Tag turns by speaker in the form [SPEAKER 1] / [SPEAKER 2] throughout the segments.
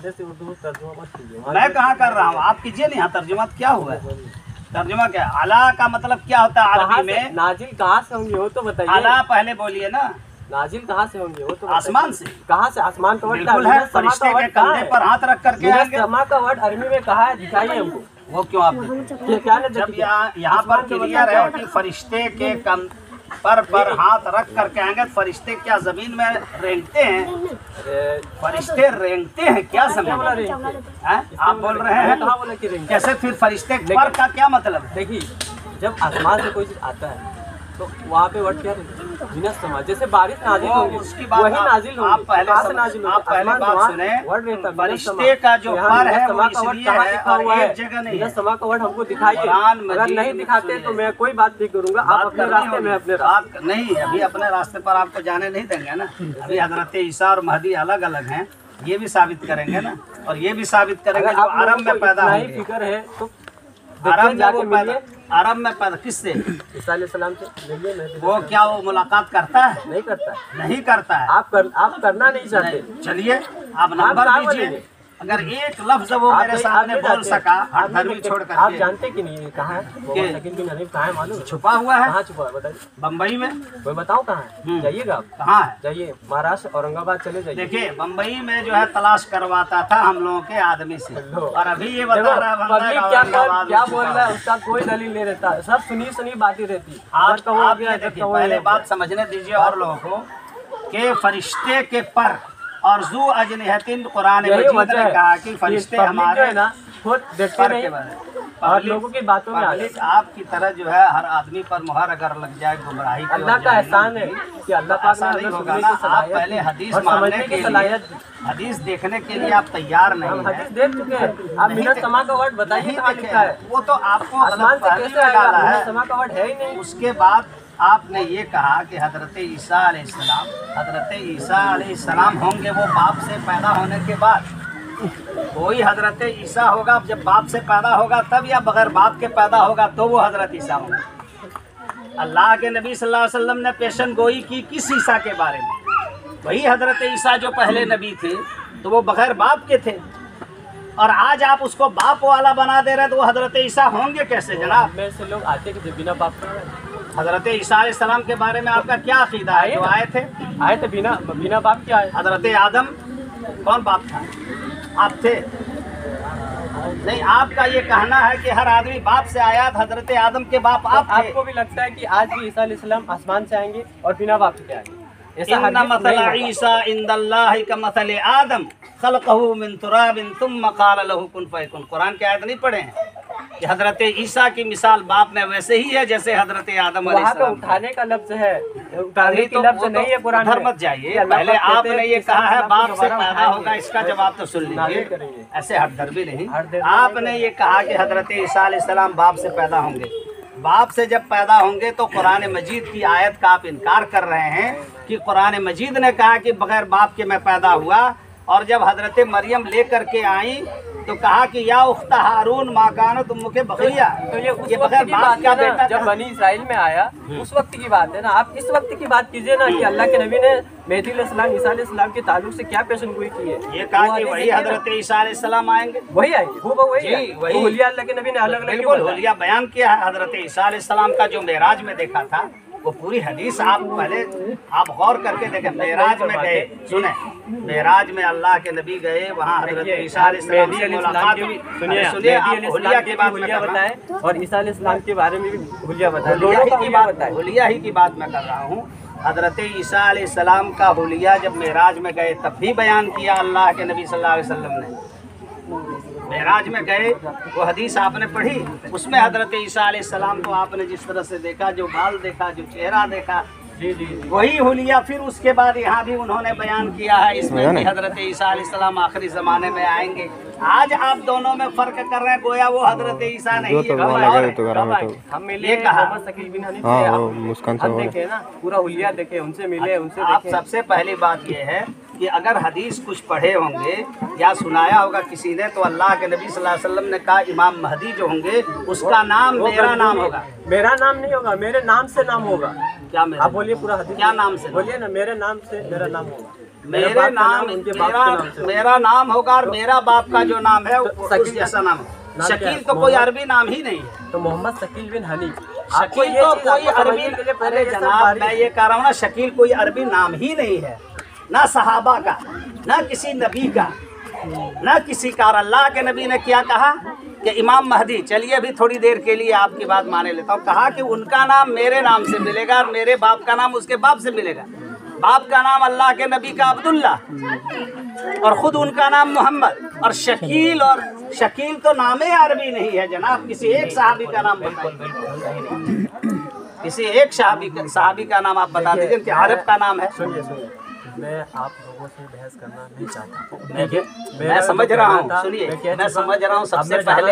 [SPEAKER 1] आधे से उर्दू तर्जुमा मत कीजिए।
[SPEAKER 2] मैं कहाँ कर रहा हूँ, आप कीजिए नहीं। तर्जुमा क्या हुआ है? तर्जुमा क्या? अला का मतलब क्या होता है अरबी में?
[SPEAKER 1] नाजिल कहाँ से होंगे वो तो बताइए।
[SPEAKER 2] अला पहले बोलिए ना।
[SPEAKER 1] नाजिल कहाँ से होंगे वो तो
[SPEAKER 2] आसमान से।
[SPEAKER 1] कहाँ से? आसमान का वर्ड
[SPEAKER 2] बिल्कुल है, फरिश्ते के कंधे पर हाथ रख करके आएंगे।
[SPEAKER 1] समा का वर्ड अरबी में कहाँ है, दिखाइए हमको।
[SPEAKER 2] वो क्यों आप
[SPEAKER 1] क्या
[SPEAKER 2] जब यहाँ पर क्लियर है कि फरिश्ते के पर हाथ रख करके आएंगे। फरिश्ते क्या जमीन में रेंगते हैं? फरिश्ते रेंगते हैं क्या जमीन? आप बोल रहे हैं
[SPEAKER 1] कहाँ बोला कि रेंगते?
[SPEAKER 2] कैसे? फिर फरिश्ते पर का क्या मतलब है?
[SPEAKER 1] देखिए, जब आसमान से कोई चीज आता है तो वहाँ पे वर्ड क्या बिना समा, जैसे बारिश नाजिल होगी
[SPEAKER 2] उसकी बात
[SPEAKER 1] वही नाजिल होगी।
[SPEAKER 2] आप पहले बात सुने। फरिश्ते का जो पर है वो इसलिए है और एक जगह नहीं है।
[SPEAKER 1] समा का वर्ड हमको दिखाइए, अगर नहीं दिखाते तो मैं कोई बात नहीं करूँगा। आप अपने रास्ते में अपने रास्ते
[SPEAKER 2] नहीं, अभी अपने रास्ते पर आपको जाने नहीं देंगे ना। अभी हजरत ईसा और महदी अलग अलग हैं, ये भी साबित करेंगे ना। और ये भी साबित करेंगे जो अरब में पैदा होंगे।
[SPEAKER 1] फिक्र है तो
[SPEAKER 2] अरब में पैदा किससे?
[SPEAKER 1] ईसा अलैहिस्सलाम से मिलिए।
[SPEAKER 2] वो क्या वो मुलाकात करता है?
[SPEAKER 1] नहीं करता,
[SPEAKER 2] नहीं करता है।
[SPEAKER 1] आप करना नहीं चाहते।
[SPEAKER 2] चलिए आप नंबर दीजिए। अगर एक लफ्ज वो मेरे सामने बोल सका हर धर्मी छोड़ कर।
[SPEAKER 1] आप जानते कि नहीं कहाँ है? कहाँ है मालूम?
[SPEAKER 2] छुपा हुआ है।
[SPEAKER 1] कहाँ छुपा है बताइए?
[SPEAKER 2] बम्बई में।
[SPEAKER 1] कोई बताओ कहाँ है? जाइएगा आप।
[SPEAKER 2] कहाँ है?
[SPEAKER 1] जाइए महाराष्ट्र औरंगाबाद चले जाइए।
[SPEAKER 2] देखिए बम्बई में जो है तलाश करवाता था हम लोगों के आदमी से। और अभी ये बता रहा है
[SPEAKER 1] क्या बोल रहा है उसका कोई दलील नहीं रहता, सब सुनी बातें रहती।
[SPEAKER 2] आप पहले बात समझने दीजिए और लोगों को कि फरिश्ते के पर और जू अजनिहतिन कुरान मजीद ने कहा कि फरिश्ते हमारे
[SPEAKER 1] ना खुद देखते नहीं और लोगों की बातों में
[SPEAKER 2] आपकी तरह जो है हर आदमी पर मुहर अगर लग जाए गुमराही।
[SPEAKER 1] अल्लाह का एहसान है कि अल्लाह पाक ने
[SPEAKER 2] होगा ना। आप पहले हदीस मानने के लिए, हदीस देखने के लिए आप तैयार नहीं हैं।
[SPEAKER 1] हदीस देख चुके हैं आप। मिनट समा का वर्ड बताइए कहाँ लिखा है?
[SPEAKER 2] वो तो आपको
[SPEAKER 1] आसमान से कैसे आएगा? मिनट समा का वर्ड है ही नहीं।
[SPEAKER 2] उसके बाद आपने ये कहा कि हजरत ईसा अलैहिस्सलाम होंगे वो बाप से पैदा होने के बाद। कोई हजरत ईसा होगा जब बाप से पैदा होगा तब, या बगैर बाप के पैदा होगा तो वो हजरत ईसा होगा। अल्लाह के नबी सल्लल्लाहु अलैहि वसल्लम ने पेशन गोई की किस ईसा के बारे में? वही हजरत ईसा जो पहले नबी थे तो वो बगैर बाप के थे। और आज आप उसको बाप वाला बना दे रहे तो वो हजरत ईसा होंगे कैसे जनाब?
[SPEAKER 1] में से लोग आते कि बिना बाप के।
[SPEAKER 2] हजरत ईसा अलैहिस्सलाम के बारे में आपका क्या अकीदा है? जो आए थे
[SPEAKER 1] बिना बाप के आए।
[SPEAKER 2] हजरत आदम कौन बाप था? आप थे नहीं। आपका ये कहना है कि हर आदमी बाप से आया था, हजरत आदम के बाप आप थे।
[SPEAKER 1] आपको भी लगता है कि आज भी ईसा अलैहिस्सलाम आसमान से आएंगे और बिना बाप के आएंगे?
[SPEAKER 2] इन्ना मसला ईसा इंदल्लाहि कमसले आदम खलक़हु मिन तुराबिन सुम्मा क़ाला लहु कुन फयकुन। कुरान की आयत नहीं पढ़े हैं कि हजरत ईसा की मिसाल बाप में वैसे ही है जैसे हजरत आदम अलैहिस्सलाम।
[SPEAKER 1] उठाने का लफ्ज है, उठाने की लफ्ज नहीं है कुरान में।
[SPEAKER 2] मत जाइए, पहले आपने ये कहा है बाप से पैदा होगा, इसका जवाब तो सुन लीजिए। ऐसे हटदर्मी नहीं। आपने ये कहा कि हजरत ईसा अलैहिस्सलाम बाप से पैदा होंगे। बाप से जब पैदा होंगे तो कुरान मजीद की आयत का आप इनकार कर रहे हैं कि कुरान मजीद ने कहा कि बगैर बाप के मैं पैदा हुआ। और जब हजरत मरियम लेकर के आई तो कहा कि या उख्ता हारून माकानो तुम मुझे बकरिया।
[SPEAKER 1] तो ये बगैर बाप का बेटा जब बनी इस्राइल में आया उस वक्त की बात है ना। आप इस वक्त की बात कीजिए ना कि अल्लाह के नबी ने मेहदी अलैहिस्सलाम ईसा अलैहिस्सलाम के ताल्लुक से क्या पेशनगोई की है।
[SPEAKER 2] ये कहा कि वही हजरत ईसा अलैहिस्सलाम आएंगे,
[SPEAKER 1] वही आएंगे, वही हुलिया अल्लाह के नबी ने अलग अलग
[SPEAKER 2] हुलिया बयान किया है। हजरत ईसा अलैहिस्सलाम का जो मेराज में देखा था वो पूरी हदीस आप पहले आप गौर करके देखें। मेराज में गए, सुने, मेराज में अल्लाह के नबी गए, वहाँ हजरत ईसा अलैहिस्सलाम से मुलाकात हुई। सुनिए हुलिया की बात बताए
[SPEAKER 1] और ईसा अलैहिस्सलाम के बारे में भी हुलिया बताए।
[SPEAKER 2] हुलिया ही की बात मैं कर रहा हूँ। हजरत ईसा अलैहिस्सलाम का हुलिया जब मेराज में गए तब भी बयान किया अल्लाह के नबी सल्लल्लाहु अलैहि वसल्लम ने। मेराज में गए वो हदीस आपने पढ़ी, उसमें हजरत ईसा अलैहिस्सलाम को आपने जिस तरह से देखा, जो बाल देखा, जो चेहरा देखा, वही हुलिया फिर उसके बाद यहाँ भी उन्होंने बयान किया है इसमें कि हजरत ईसा अलैहिस्सलाम आखिरी ज़माने में आएंगे। आज आप दोनों में फर्क कर रहे हैं, गोया वो हजरत ईसा नहीं है।
[SPEAKER 1] हम मिले शकील बिन हनीफ देखे ना, पूरा हुलिया देखे, उनसे मिले, उनसे
[SPEAKER 2] आप सबसे पहली बात ये है कि अगर हदीस कुछ पढ़े होंगे या सुनाया होगा किसी ने तो अल्लाह के नबी सल्लल्लाहु अलैहि वसल्लम ने कहा इमाम महदी जो होंगे उसका नाम मेरा नाम होगा।
[SPEAKER 1] मेरा नाम नहीं होगा, मेरे नाम से नाम होगा।
[SPEAKER 2] क्या मेरा?
[SPEAKER 1] आप बोलिए पूरा हदीस
[SPEAKER 2] क्या नाम से?
[SPEAKER 1] बोलिए ना, मेरे नाम से मेरा नाम होगा।
[SPEAKER 2] मेरे नाम मेरा नाम होगा और मेरा बाप का जो नाम है उस जैसा नाम है। शकील तो कोई अरबी नाम ही नहीं है।
[SPEAKER 1] तो मोहम्मद शकील बिन हनीफ,
[SPEAKER 2] शकील तो कोई अरबी, अरे जनाब मैं ये कह रहा हूँ ना, शकील कोई अरबी नाम ही नहीं है, ना सहाबा का, ना किसी नबी का, ना किसी का। अल्लाह के नबी ने क्या कहा कि इमाम महदी, चलिए अभी थोड़ी देर के लिए आपकी बात माने लेता हूँ, कहा कि उनका नाम मेरे नाम से मिलेगा और मेरे बाप का नाम उसके बाप से मिलेगा। बाप का नाम अल्लाह के नबी का अब्दुल्ला और ख़ुद उनका नाम मोहम्मद। और शकील तो नाम ही अरबी नहीं है जनाब। किसी एक सहाबी का नाम बताइए, किसी एक सहाबी का नाम आप बता दीजिए कि अरब का नाम है।
[SPEAKER 1] सुनिए, मैं आप लोगों से बहस करना नहीं चाहता।
[SPEAKER 2] मैं समझ रहा हूँ, सुनिए मैं समझ रहा हूँ। सबसे पहले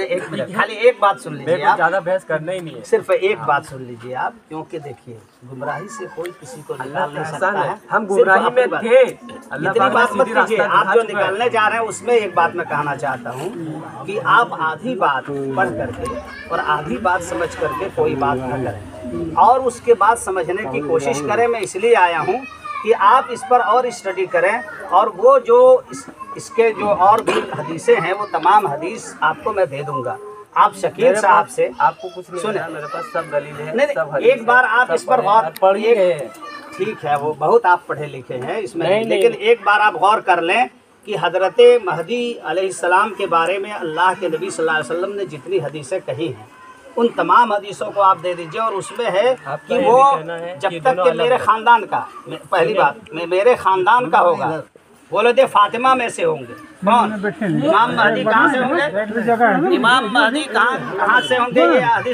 [SPEAKER 2] एक मिनट, खाली एक बात सुन लीजिए आप,
[SPEAKER 1] ज़्यादा बहस करना ही नहीं है,
[SPEAKER 2] सिर्फ एक बात सुन लीजिए आप, क्योंकि देखिए गुमराही से कोई किसी को निकाल नहीं सकता है।
[SPEAKER 1] हम गुमराही में थे,
[SPEAKER 2] इतनी बात मत कीजिए। आप जो निकालने जा रहे हैं उसमें एक बात मैं कहना चाहता हूँ कि आप आधी बात पढ़ करके और आधी बात समझ करके कोई बात न करें और उसके बाद समझने की कोशिश करें। मैं इसलिए आया हूँ कि आप इस पर और स्टडी करें और वो जो इसके जो और भी हदीसें हैं वो तमाम हदीस आपको मैं दे दूंगा। आप शकील साहब से
[SPEAKER 1] आपको कुछ नहीं सुने, मेरे पास सब दलील है।
[SPEAKER 2] नहीं, एक बार आप इस पर गौर पढ़िए। ठीक है, वो बहुत आप पढ़े लिखे हैं इसमें, लेकिन एक बार आप गौर कर लें कि हजरत महदी अलैहिस्सलाम के बारे में अल्लाह के नबी सल्लल्लाहु अलैहि वसल्लम ने जितनी हदीसें कही हैं उन तमाम हदीसों को आप दे दीजिए। और उसमें है कि वो जब तक कि मेरे ख़ानदान का, पहली बात मेरे ख़ानदान का होगा, बोले थे फातिमा में से होंगे। कौन? इमाम महदी कहाँ से होंगे? इमाम महदी कहाँ से होंगे? ये